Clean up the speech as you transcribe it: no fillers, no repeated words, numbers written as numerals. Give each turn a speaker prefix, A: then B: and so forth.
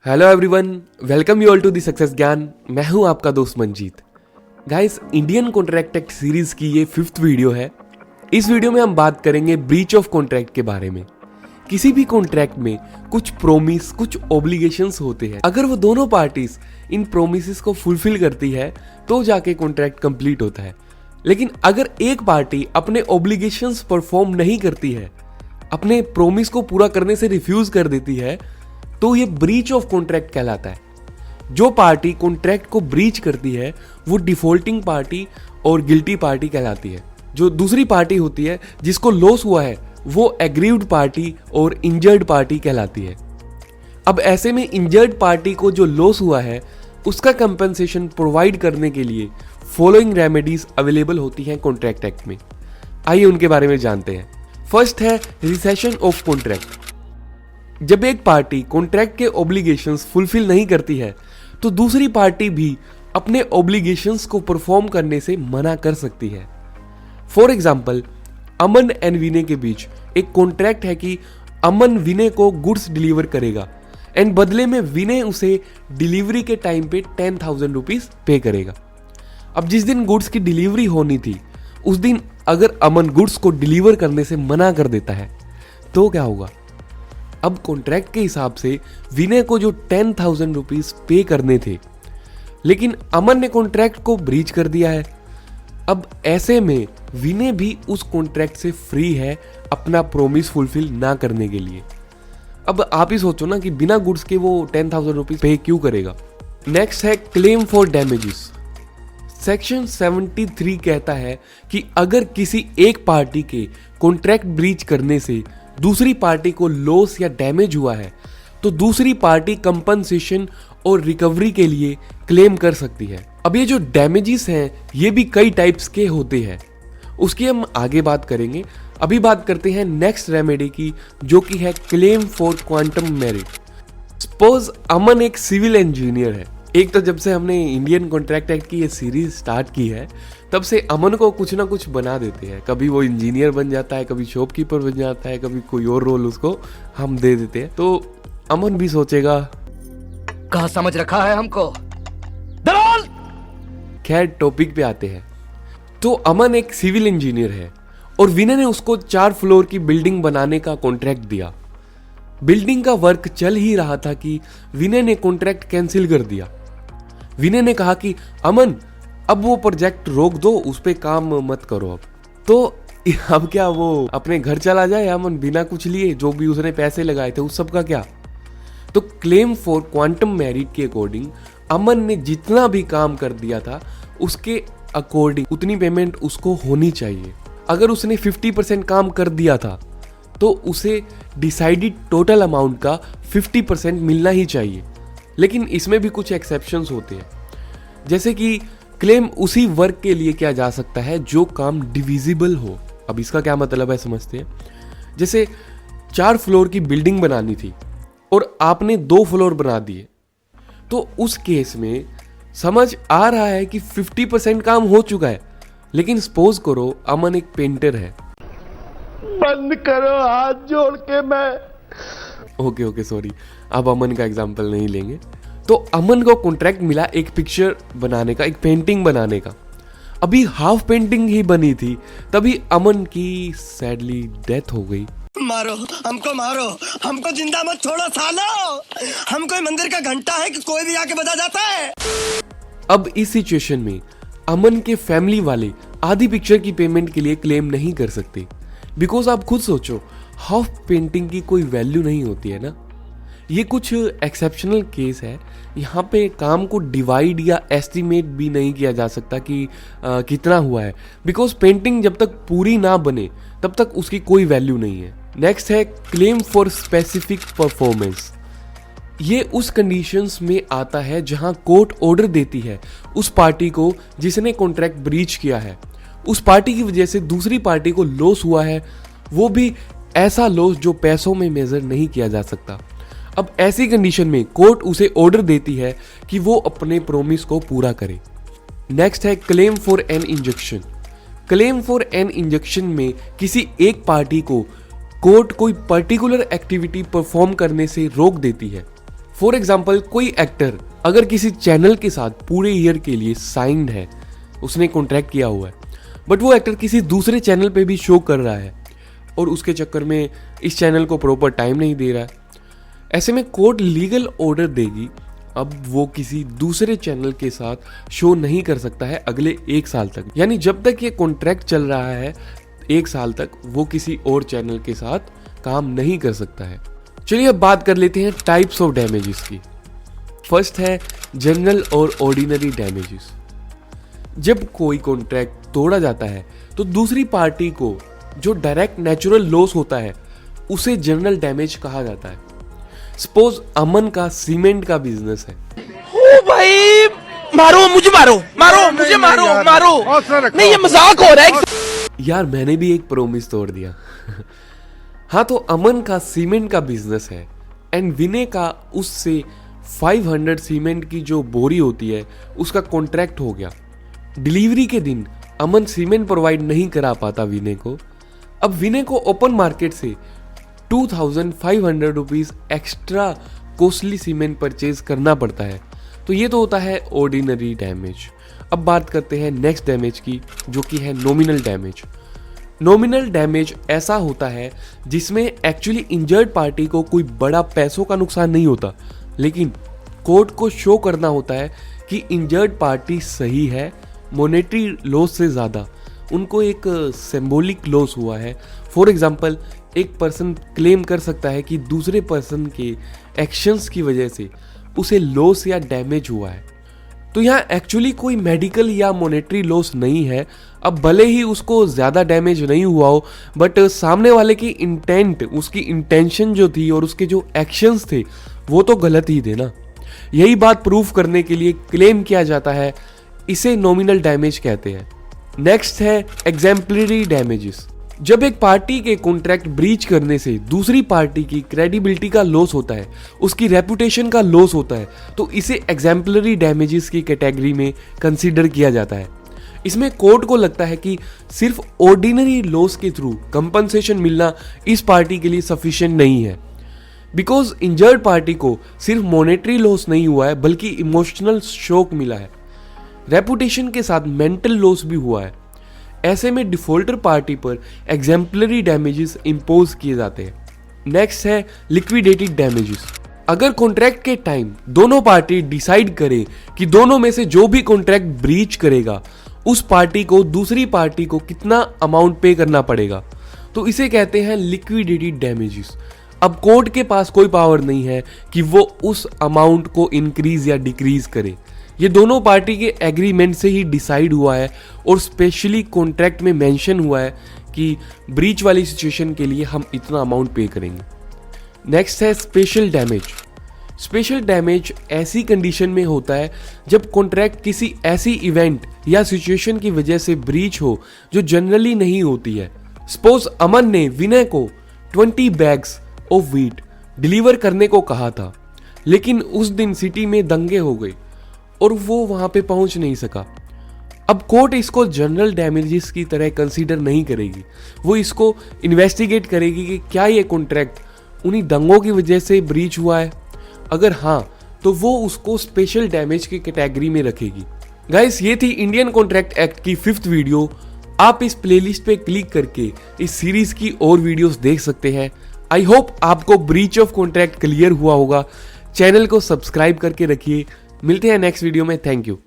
A: Hello everyone, welcome you all to the success Gyan. मैं हूं आपका दोस्त Manjeet. Guys, Indian contract act series की ये 5th वीडियो है। इस वीडियो में हम बात करेंगे ब्रीच ऑफ कॉन्ट्रैक्ट के बारे में। किसी भी कॉन्ट्रैक्ट में कुछ प्रोमिस, कुछ ऑब्लिगेशंस होते हैं। अगर वो दोनों पार्टीज इन प्रोमिसेस को फुलफिल करती है तो जाके कॉन्ट्रैक्ट कंप्लीट होता है। लेकिन अगर एक पार्टी अपने ऑब्लिगेशंस परफॉर्म नहीं करती है, अपने प्रोमिस को पूरा करने से रिफ्यूज कर देती है, तो ये ब्रीच ऑफ कॉन्ट्रैक्ट कहलाता है। जो पार्टी कॉन्ट्रैक्ट को ब्रीच करती है वो डिफॉल्टिंग पार्टी और गिल्टी पार्टी कहलाती है। जो दूसरी पार्टी होती है जिसको लॉस हुआ है वो एग्रीव्ड पार्टी और इंजर्ड पार्टी कहलाती है। अब ऐसे में इंजर्ड पार्टी को जो लॉस हुआ है उसका कंपनसेशन प्रोवाइड करने के लिए फॉलोइंग रेमेडीज अवेलेबल होती हैं कॉन्ट्रैक्ट एक्ट में। आइए उनके बारे में जानते हैं। फर्स्ट है रिसेशन ऑफ कॉन्ट्रैक्ट। जब एक पार्टी कॉन्ट्रैक्ट के ऑब्लिगेशंस फुलफिल नहीं करती है तो दूसरी पार्टी भी अपने ऑब्लिगेशंस को परफॉर्म करने से मना कर सकती है। फॉर एग्जाम्पल, अमन एंड विनय के बीच एक कॉन्ट्रैक्ट है कि अमन विनय को गुड्स डिलीवर करेगा एंड बदले में विनय उसे डिलीवरी के टाइम पे 10,000 रुपीज पे करेगा। अब जिस दिन गुड्स की डिलीवरी होनी थी उस दिन अगर अमन गुड्स को डिलीवर करने से मना कर देता है तो क्या होगा? अब कॉन्ट्रैक्ट के हिसाब से विनय को जो 10,000 रुपीज पे करने थे, लेकिन अमन ने कॉन्ट्रैक्ट को ब्रीच कर दिया है। अब ऐसे में विनय भी उस कॉन्ट्रैक्ट से फ्री है अपना प्रोमिस फुलफिल ना करने के लिए। अब आप ही सोचो ना कि बिना गुड्स के वो 10,000 रुपीज पे क्यों करेगा। नेक्स्ट है क्लेम फॉर डैमेजेस। सेक्शन 73 कहता है कि अगर किसी एक पार्टी के कॉन्ट्रैक्ट ब्रीच करने से दूसरी पार्टी को लॉस या डैमेज हुआ है तो दूसरी पार्टी कंपनसेशन और रिकवरी के लिए क्लेम कर सकती है। अब ये जो डैमेजेस हैं ये भी कई टाइप्स के होते हैं, उसकी हम आगे बात करेंगे। अभी बात करते हैं नेक्स्ट रेमेडी की, जो कि है claim for quantum merit. Suppose Aman एक सिविल इंजीनियर है। एक तो जब से हमने इंडियन कॉन्ट्रैक्ट एक्ट की ये सीरीज स्टार्ट की है तब से अमन को कुछ ना कुछ बना देते हैं। कभी वो इंजीनियर बन जाता है, कभी शॉपकीपर बन जाता है, कभी कोई और रोल उसको हम दे देते हैं। तो अमन भी सोचेगा
B: कहाँ समझ रखा है हमको दलाल।
A: खैर, टॉपिक पे आते हैं। तो अमन एक सिविल इंजीनियर है और विनय ने उसको 4 फ्लोर की बिल्डिंग बनाने का कॉन्ट्रैक्ट दिया। बिल्डिंग का वर्क चल ही रहा था कि विनय ने कॉन्ट्रैक्ट कैंसिल कर दिया। विनय ने कहा कि अमन, अब वो प्रोजेक्ट रोक दो, उस पे काम मत करो। तो अब क्या वो अपने घर चला जाए अमन बिना कुछ लिए? जो भी उसने पैसे लगाए थे उस सब का क्या? तो क्लेम फॉर क्वांटम मेरिट के अकॉर्डिंग अमन ने जितना भी काम कर दिया था उसके अकॉर्डिंग उतनी पेमेंट उसको होनी चाहिए। अगर उसने 50% काम कर दिया था तो उसे डिसाइडेड टोटल अमाउंट का 50% मिलना ही चाहिए। लेकिन इसमें भी कुछ एक्सेप्शंस होते हैं, जैसे कि क्लेम उसी वर्क के लिए किया जा सकता है जो काम डिविजिबल हो। अब इसका क्या मतलब है समझते हैं। जैसे 4 फ्लोर की बिल्डिंग बनानी थी और आपने 2 फ्लोर बना दिए, तो उस केस में समझ आ रहा है कि 50% काम हो चुका है। लेकिन सपोज करो अमन एक पेंटर है।
C: बंद करो हाथ जोड़ के। मैं
A: ओके सॉरी, अब अमन का एग्जांपल नहीं लेंगे। तो अमन को कॉन्ट्रैक्ट मिला एक पिक्चर बनाने का, एक पेंटिंग बनाने का। अभी हाफ पेंटिंग ही बनी थी तभी अमन की सैडली डेथ हो गई।
B: मारो हमको जिंदा मत छोड़ो सालो। हम कोई मंदिर का घंटा है कि कोई भी आके बजा जाता है।
A: अब इस सिचुएशन में अमन के फैमिली वाले आधी पिक्चर की पेमेंट के लिए क्लेम नहीं कर सकते, बिकॉज आप खुद सोचो, हाफ पेंटिंग की कोई वैल्यू नहीं होती है ना। ये कुछ एक्सेप्शनल केस है। यहाँ पे काम को डिवाइड या एस्टिमेट भी नहीं किया जा सकता कि कितना हुआ है, बिकॉज पेंटिंग जब तक पूरी ना बने तब तक उसकी कोई वैल्यू नहीं है। नेक्स्ट है क्लेम फॉर स्पेसिफिक परफॉर्मेंस। ये उस कंडीशंस में आता है जहां कोर्ट ऑर्डर देती है उस पार्टी को जिसने कॉन्ट्रैक्ट ब्रीच किया है, उस पार्टी की वजह से दूसरी पार्टी को लॉस हुआ है, वो भी ऐसा लॉस जो पैसों में मेजर नहीं किया जा सकता। अब ऐसी कंडीशन में कोर्ट उसे ऑर्डर देती है कि वो अपने प्रोमिस को पूरा करे। नेक्स्ट है claim for an injection. Claim for an injection में किसी एक पार्टी को कोर्ट कोई पर्टिकुलर एक्टिविटी परफॉर्म करने से रोक देती है। फॉर एग्जाम्पल कोई एक्टर अगर किसी चैनल के साथ पूरे ईयर के लिए साइंड है, उसने कॉन्ट्रैक्ट किया हुआ है, बट वो एक्टर किसी दूसरे चैनल पे भी शो कर रहा है और उसके चक्कर में इस चैनल को प्रॉपर टाइम नहीं दे रहा है, ऐसे में कोर्ट लीगल ऑर्डर देगी, अब वो किसी दूसरे चैनल के साथ शो नहीं कर सकता है अगले 1 साल तक। यानी जब तक ये कॉन्ट्रैक्ट चल रहा है 1 साल तक वो किसी और चैनल के साथ काम नहीं कर सकता है। चलिए अब बात कर लेते हैं टाइप्स ऑफ डैमेजेस की। फर्स्ट है जनरल और ऑर्डिनरी डैमेजेस। जब कोई कॉन्ट्रैक्ट तोड़ा जाता है तो दूसरी पार्टी को जो डायरेक्ट नेचुरल लॉस होता है उसे जनरल डैमेज कहा जाता है। सपोज अमन का सीमेंट का बिजनेस है।
D: ओ भाई मारो मुझे, मारो मुझे, मारो नहीं, ये मजाक हो रहा है
A: यार, मैंने भी एक प्रॉमिस तोड़ दिया। हाँ, तो अमन का सीमेंट का बिजनेस है एंड विनय का उससे 500 सीमेंट की जो बोरी होती है उसका कॉन्ट्रैक्ट हो गया। डिलीवरी के दिन अमन सीमेंट प्रोवाइड नहीं करा पाता विनय को। अब विनय को ओपन मार्केट से 2500 rupees extra costly cement purchase करना पड़ता है। तो ये तो होता है ऑर्डिनरी डैमेज। अब बात करते हैं नेक्स्ट डैमेज की, जो कि है नॉमिनल डैमेज। नॉमिनल डैमेज ऐसा होता है जिसमें एक्चुअली इंजर्ड पार्टी को कोई बड़ा पैसों का नुकसान नहीं होता, लेकिन कोर्ट को शो करना होता है कि इंजर्ड पार्टी सही है, मॉनेटरी लॉस से ज़्यादा उनको एक सिंबॉलिक लॉस हुआ है। फॉर एग्जांपल, एक पर्सन क्लेम कर सकता है कि दूसरे पर्सन के एक्शंस की वजह से उसे लॉस या डैमेज हुआ है। तो यहाँ एक्चुअली कोई मेडिकल या मॉनेटरी लॉस नहीं है। अब भले ही उसको ज़्यादा डैमेज नहीं हुआ हो, बट सामने वाले की इंटेंट, उसकी इंटेंशन जो थी और उसके जो एक्शंस थे वो तो गलत ही थे ना। यही बात प्रूफ करने के लिए क्लेम किया जाता है, इसे नॉमिनल डैमेज कहते हैं। नेक्स्ट है एग्जेम्पलरी डैमेजेस। जब एक पार्टी के कॉन्ट्रैक्ट ब्रीच करने से दूसरी पार्टी की क्रेडिबिलिटी का लॉस होता है, उसकी रेपुटेशन का लॉस होता है, तो इसे एग्जेम्पलरी डैमेजेस की कैटेगरी में कंसीडर किया जाता है। इसमें कोर्ट को लगता है कि सिर्फ ऑर्डिनरी लॉस के थ्रू कंपनसेशन मिलना इस पार्टी के लिए सफिशिएंट नहीं है, बिकॉज इंजर्ड पार्टी को सिर्फ मॉनेटरी लॉस नहीं हुआ है बल्कि इमोशनल शॉक मिला है, रेपुटेशन के साथ मेंटल लॉस भी हुआ है। ऐसे में डिफॉल्टर पार्टी पर एग्जेम्पलरी डैमेजेस इंपोज किए जाते हैं। नेक्स्ट है लिक्विडेटेड डैमेजेस। अगर कॉन्ट्रैक्ट के टाइम दोनों पार्टी डिसाइड करें कि दोनों में से जो भी कॉन्ट्रैक्ट ब्रीच करेगा उस पार्टी को दूसरी पार्टी को कितना अमाउंट पे करना पड़ेगा, तो इसे कहते हैं लिक्विडेटेड डैमेजेस। अब कोर्ट के पास कोई पावर नहीं है कि वो उस अमाउंट को इंक्रीज या डिक्रीज करे, ये दोनों पार्टी के एग्रीमेंट से ही डिसाइड हुआ है और स्पेशली कॉन्ट्रैक्ट में मेंशन हुआ है कि ब्रीच वाली सिचुएशन के लिए हम इतना अमाउंट पे करेंगे। नेक्स्ट है स्पेशल डैमेज। स्पेशल डैमेज ऐसी कंडीशन में होता है जब कॉन्ट्रैक्ट किसी ऐसी इवेंट या सिचुएशन की वजह से ब्रीच हो जो जनरली नहीं होती है। सपोज अमन ने विनय को 20 बैग्स ऑफ व्हीट डिलीवर करने को कहा था, लेकिन उस दिन सिटी में दंगे हो गए और वो वहां पे पहुंच नहीं सका। अब कोर्ट इसको जनरल डैमेजेस की तरह कंसीडर नहीं करेगी, वो इसको इन्वेस्टिगेट करेगी कि क्या ये कॉन्ट्रैक्ट उन्हीं दंगों की वजह से ब्रीच हुआ है। अगर हाँ, तो वो उसको स्पेशल डैमेज की कैटेगरी में रखेगी। गाइस, ये थी इंडियन कॉन्ट्रैक्ट एक्ट की 5th वीडियो। आप इस प्लेलिस्ट पे क्लिक करके इस सीरीज की और वीडियोस देख सकते हैं। आई होप आपको ब्रीच ऑफ कॉन्ट्रैक्ट क्लियर हुआ होगा। चैनल को सब्सक्राइब करके रखिए। मिलते हैं नेक्स्ट वीडियो में। Thank you.